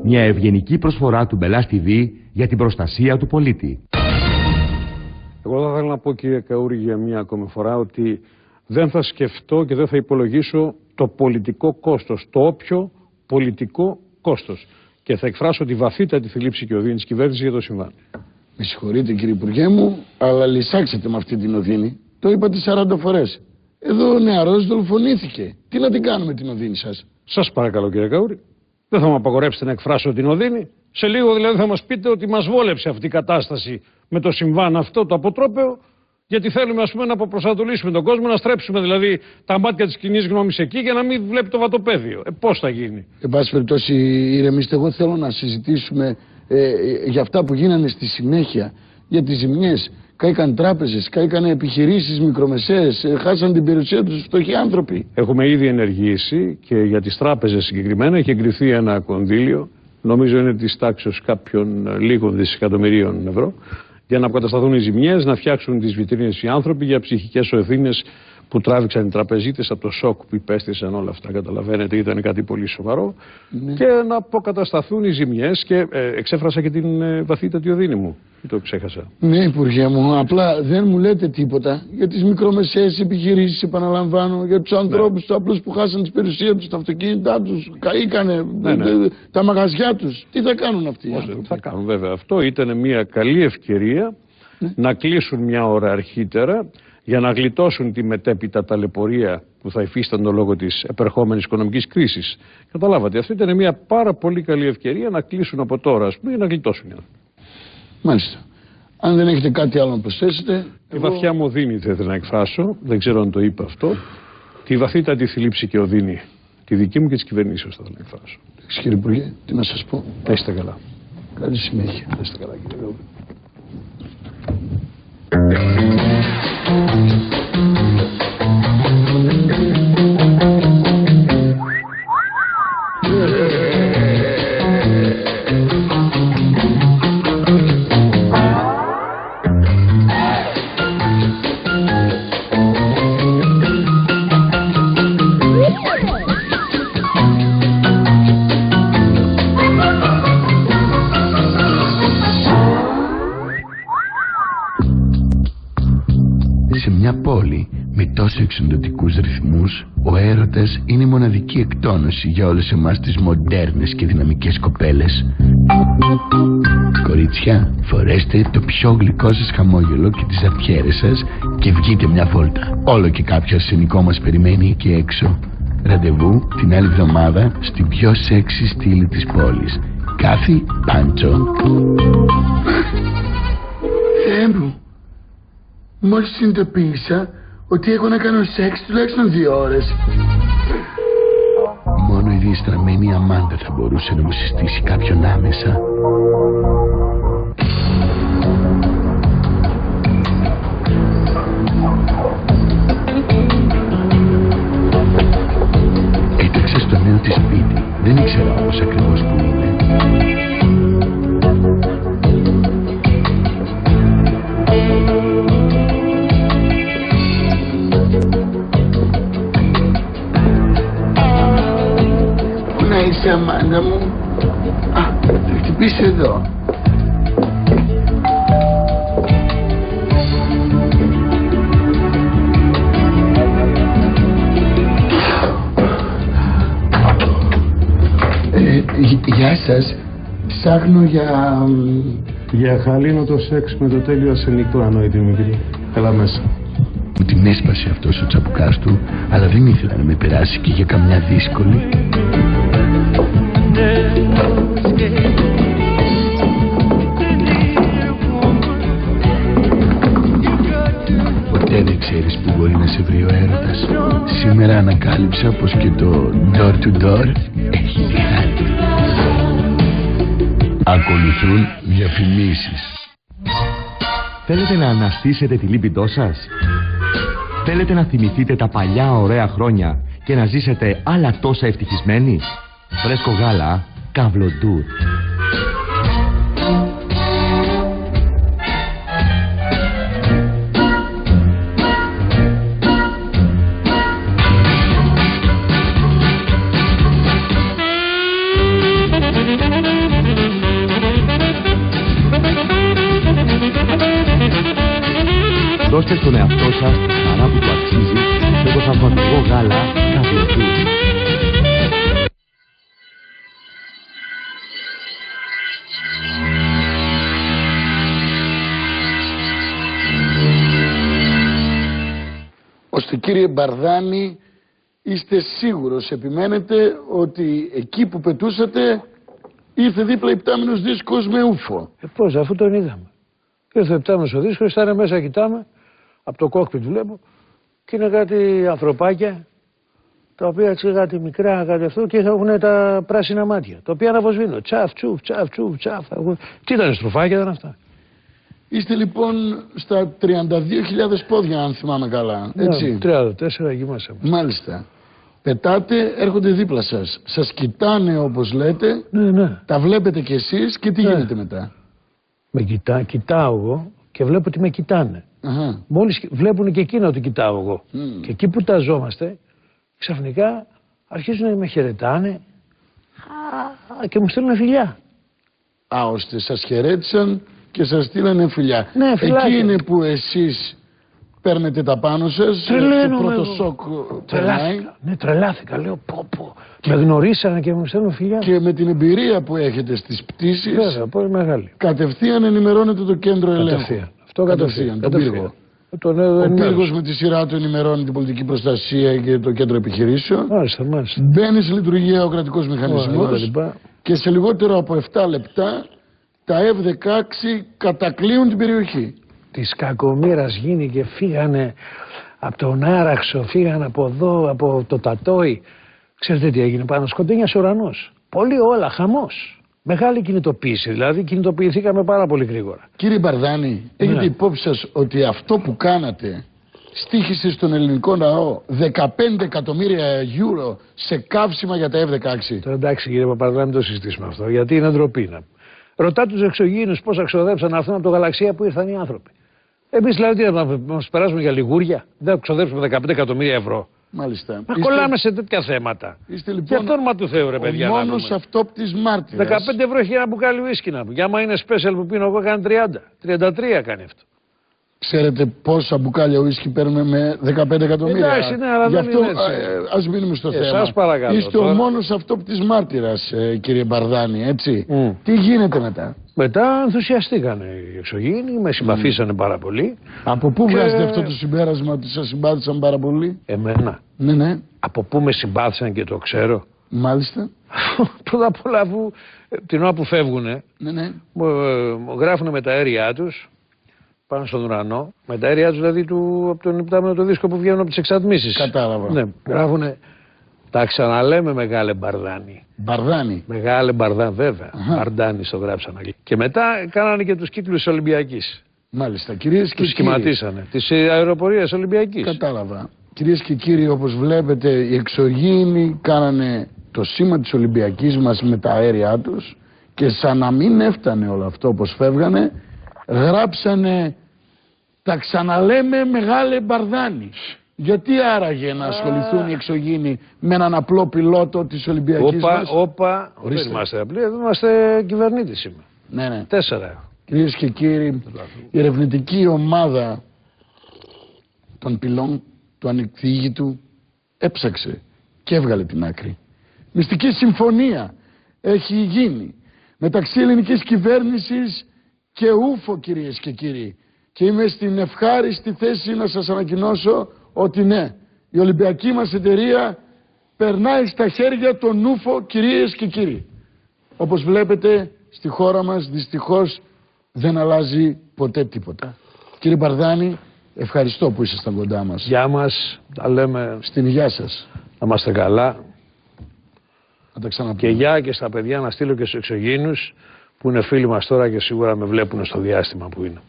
Μια ευγενική προσφορά του Μπελάς TV για την προστασία του πολίτη. Εγώ θα ήθελα να πω, κύριε Καούρη, για μια ακόμη φορά ότι δεν θα σκεφτώ και δεν θα υπολογίσω το πολιτικό κόστος, το όποιο πολιτικό κόστος. Και θα εκφράσω τη βαθύτατη θλίψη και οδύνη της κυβέρνησης για το συμβάν. Με συγχωρείτε, κύριε Υπουργέ μου, αλλά λυσάξατε με αυτή την οδύνη. Το είπατε 40 φορές. Εδώ ο νεαρός δολοφονήθηκε. Τι να την κάνουμε την οδύνη σας? Σας παρακαλώ, κύριε Καούρη, δεν θα μου απαγορέψετε να εκφράσω την οδύνη. Σε λίγο δηλαδή θα μας πείτε ότι μας βόλεψε αυτή η κατάσταση με το συμβάν αυτό το αποτρόπαιο, γιατί θέλουμε, ας πούμε, να αποπροσανατολίσουμε τον κόσμο, να στρέψουμε δηλαδή τα μάτια της κοινής γνώμης εκεί για να μην βλέπει το βατοπέδιο. Πώς θα γίνει? Εν πάση περιπτώσει, ηρεμήστε, εγώ θέλω να συζητήσουμε για αυτά που γίνανε στη συνέχεια, για τις ζημιές. Κάηκαν τράπεζες, κάηκαν επιχειρήσεις μικρομεσαίες, χάσαν την περιουσία τους φτωχοί άνθρωποι. Έχουμε ήδη ενεργήσει και για τις τράπεζες συγκεκριμένα έχει εγκριθεί ένα κονδύλιο, νομίζω είναι της τάξης κάποιων λίγων δισεκατομμυρίων ευρώ, για να αποκατασταθούν οι ζημιές, να φτιάξουν τις βιτρίνες οι άνθρωποι για ψυχικές ευθύνες που τράβηξαν οι τραπεζίτες από το σοκ που υπέστησαν όλα αυτά. Καταλαβαίνετε, ήταν κάτι πολύ σοβαρό. Ναι. Και να αποκατασταθούν οι ζημιές και εξέφρασα και την βαθύτατη οδύνη μου. Το ξέχασα. Ναι, Υπουργέ μου, απλά δεν μου λέτε τίποτα για τις μικρομεσαίες επιχειρήσεις, επαναλαμβάνω, για τους ανθρώπους, τους απλούς που χάσαν τις περιουσίες τους, τα αυτοκίνητά τους, καήκανε, τα μαγαζιά τους. Τι θα κάνουν αυτοί οι άνθρωποι? Θα κάνουν, βέβαια. Αυτό ήταν μια καλή ευκαιρία να κλείσουν μια ώρα αρχίτερα για να γλιτώσουν τη μετέπειτα ταλαιπωρία που θα υφίστανται λόγω της επερχόμενης οικονομικής κρίσης. Καταλάβατε, αυτή ήταν μια πάρα πολύ καλή ευκαιρία να κλείσουν από τώρα, ας πούμε, για να γλιτώσουν. Μάλιστα. Αν δεν έχετε κάτι άλλο να προσθέσετε. Η βαθιά μου οδύνη θα ήθελα να εκφράσω, δεν ξέρω αν το είπα αυτό. Τη βαθύτατη θλίψη και οδύνη, τη δική μου και της κυβερνήσεως θα ήθελα να εκφράσω. Κύριε Υπουργέ, τι να σας πω? Να είστε καλά. Καλή συνέχεια. Να είστε καλά, κύριε Υπουργέ. Σε μια πόλη με τόσο εξοντωτικούς ρυθμούς, ο έρωτας είναι η μοναδική εκτόνωση για όλες εμάς τις μοντέρνες και δυναμικές κοπέλες. Κορίτσια, φορέστε το πιο γλυκό σας χαμόγελο και τις αρτιέρες σας και βγείτε μια βόλτα. Όλο και κάποιο αρσενικό μας περιμένει εκεί έξω. Ραντεβού την άλλη εβδομάδα στην πιο σεξι στήλη της πόλης. Κάθι Πάντσο. Θεέ μου, μόλις συνειδητοποίησα ότι έχω να κάνω σεξ τουλάχιστον 2 ώρες. Μόνο η διεστραμμένη Αμάντα θα μπορούσε να μου συστήσει κάποιον άμεσα. Έτρεξα στο νέο της σπίτι. Δεν ήξερα όμως ακριβώς που είναι. Πού να είσαι, Αμάντα μου? Α, θα χτυπήσει εδώ. Γεια σας. Ψάχνω Για χαλήνοτο σεξ με το τέλειο αρσενικό, ανόητη μικρή. Έλα μέσα. Μου την έσπασε αυτός ο τσαμπουκάς του, αλλά δεν ήθελα να με περάσει και για καμιά δύσκολη. Ποτέ δεν ξέρεις που μπορεί να σε βρει ο έρωτας. Σήμερα ανακάλυψα πως και το door to door έχει τη χάρη. Ακολουθούν διαφημίσεις. Θέλετε να αναστήσετε τη λίμπιντό σας? Θέλετε να θυμηθείτε τα παλιά ωραία χρόνια και να ζήσετε άλλα τόσα ευτυχισμένοι? Φρέσκο γάλα, Καβλοντούρ. Δώστε στον εαυτό σας τη χαρά που του αξίζει με το θαυματουργό γάλα Καβιωτού. Ώστε κύριε Μπαρδάνη, είστε σίγουρος, επιμένετε ότι εκεί που πετούσατε ήρθε δίπλα υπτάμενος δίσκος με ούφο. Πώς, αφού τον είδαμε. Ήρθε υπτάμενος ο δίσκος, ήταν μέσα, κοιτάμε, από το κόκπιτ βλέπω, και είναι κάτι ανθρωπάκια, τα οποία έτσι κάτι μικρά, κάτι αυτό, και έχουν τα πράσινα μάτια, τα οποία αναβοσβήνω. Τσαφ, τσουφ, τσαφ, τσουφ, τσαφ. Τι ήταν, στροφάκια ήταν αυτά. Είστε λοιπόν στα 32.000 πόδια, αν θυμάμαι καλά, έτσι. 34 εκεί μέσα. Μάλιστα. Πετάτε, έρχονται δίπλα σας. Σας κοιτάνε όπως λέτε, Ναι. τα βλέπετε κι εσείς και τι γίνεται μετά. Με κοιτάω εγώ και βλέπω ότι με κοιτάνε. Αχα. Μόλις βλέπουν και εκείνα ότι κοιτάω εγώ. Και εκεί που ταζόμαστε, ξαφνικά αρχίζουν να με χαιρετάνε και μου στέλνουν φιλιά. Ώστε σας χαιρέτησαν και σας στείλανε φιλιά. Ναι, φιλάκια. Εκεί είναι που εσείς παίρνετε τα πάνω σας. Το πρώτο σοκ περνάει. Ναι, τρελάθηκα. Λέω πω. Με γνωρίσανε και μου στέλνουν φιλιά. Και με την εμπειρία που έχετε στις πτήσεις, βέβαια, πολύ μεγάλη. κατευθείαν ενημερώνετε το κέντρο ελέγχου. Αυτό κατευθείαν. Τον πύργο. Ο πύργος με τη σειρά του ενημερώνει την πολιτική προστασία και το κέντρο επιχειρήσεων. Μάλιστα. Μπαίνει σε λειτουργία ο κρατικός μηχανισμός και σε λιγότερο από 7 λεπτά τα F-16 κατακλείουν την περιοχή. Της κακομοίρας γίνει και φύγανε από τον Άραξο, φύγανε από εδώ, από το Τατόι. Ξέρετε τι έγινε πάνω, σκοτεινιάς ουρανός. Πολύ όλα, χαμός. Μεγάλη κινητοποίηση, δηλαδή κινητοποιηθήκαμε πάρα πολύ γρήγορα. Κύριε Μπαρδάνη, έχετε υπόψη σας ότι αυτό που κάνατε στοίχησε στον ελληνικό λαό 15 εκατομμύρια ευρώ σε καύσιμα για τα F-16. Τώρα εντάξει κύριε Παπαδάκη, μην το συζητήσουμε αυτό, γιατί είναι ντροπή. Ρωτά τους εξωγήινους πώς αξοδέψαν να έρθουν από το γαλαξία που ήρθαν οι άνθρωποι. Εμείς δηλαδή να μας περάσουμε για λιγούρια, δεν αξοδέψουμε 15 εκατομμύρια ευρώ. Μάλιστα. Να κολλάμε σε τέτοια θέματα. Είστε λοιπόν για το όνομα του Θεού, ρε παιδιά. Ο μόνος αυτόπτης μάρτυρας. 15 ευρώ έχει ένα μπουκάλι ουίσκι να πει. Για άμα είναι special που πίνω εγώ κάνει 30. 33 κάνει αυτό. Ξέρετε πόσα μπουκάλια ουίσκι παίρνουμε με 15 εκατομμύρια. Εντάξει, ναι, αλλά γι' αυτό δεν είναι έτσι. ας μείνουμε στο θέμα. Σας παρακαλώ. Είστε ο μόνος αυτόπτης μάρτυρας, κύριε Μπαρδάνη, έτσι. Τι γίνεται μετά? Μετά ενθουσιαστήκανε οι εξωγήινοι, με συμπαθήσανε πάρα πολύ. Από πού βγάζετε αυτό το συμπέρασμα ότι σας συμπάθησαν πάρα πολύ? Εμένα. Ναι. Από πού με συμπάθησαν και το ξέρω? Μάλιστα. Πρώτα απ' όλα, αφού την ώρα που φεύγουνε, μου γράφουνε με τα αέρια τους πάνω στον ουρανό, με τα αέρια τους δηλαδή από τον υπτάμενο το δίσκο που βγαίνουν από τις εξατμίσεις. Κατάλαβα. Ναι, γράφουνε. Τα ξαναλέμε μεγάλε Μπαρδάνη. Μπαρδάνη. Μεγάλε Μπαρδάνη, βέβαια. Μπαρδάνη το γράψανε. Και μετά κάνανε και τους κύκλους Ολυμπιακής. Μάλιστα. Κυρίες και τους σχηματίσανε. Της αεροπορίας Ολυμπιακής. Κατάλαβα. Κυρίες και κύριοι, όπως βλέπετε, οι εξωγήινοι κάνανε το σήμα της Ολυμπιακής μας με τα αέρια τους και σαν να μην έφτανε όλο αυτό όπως φεύγανε, γράψανε «Τα ξαναλέμε μεγάλε Μπαρδάνη». Γιατί άραγε να ασχοληθούν οι εξωγήινοι με έναν απλό πιλότο της Ολυμπιακής μας? Δεν είμαστε απλοί, εδώ είμαστε κυβερνήτης σήμερα. Ναι. 4. Κυρίες και κύριοι, η ερευνητική ομάδα των πυλών του ανεκδιήγητου έψαξε και έβγαλε την άκρη. Μυστική συμφωνία έχει γίνει μεταξύ ελληνικής κυβέρνησης και ούφο, κυρίες και κύριοι. Και είμαι στην ευχάριστη θέση να σας ανακοινώσω ότι ναι, η Ολυμπιακή μας εταιρεία περνάει στα χέρια των ούφο, κυρίες και κύριοι. Όπως βλέπετε, στη χώρα μας δυστυχώς δεν αλλάζει ποτέ τίποτα. Κύριε Μπαρδάνη, ευχαριστώ που ήσασταν κοντά μας. Γεια μας, τα λέμε. Στην υγεία σας. Να είμαστε καλά. Να τα ξαναπούμε. Και γεια και στα παιδιά, να στείλω και στους εξωγήινους που είναι φίλοι μας τώρα και σίγουρα με βλέπουν στο διάστημα που είναι.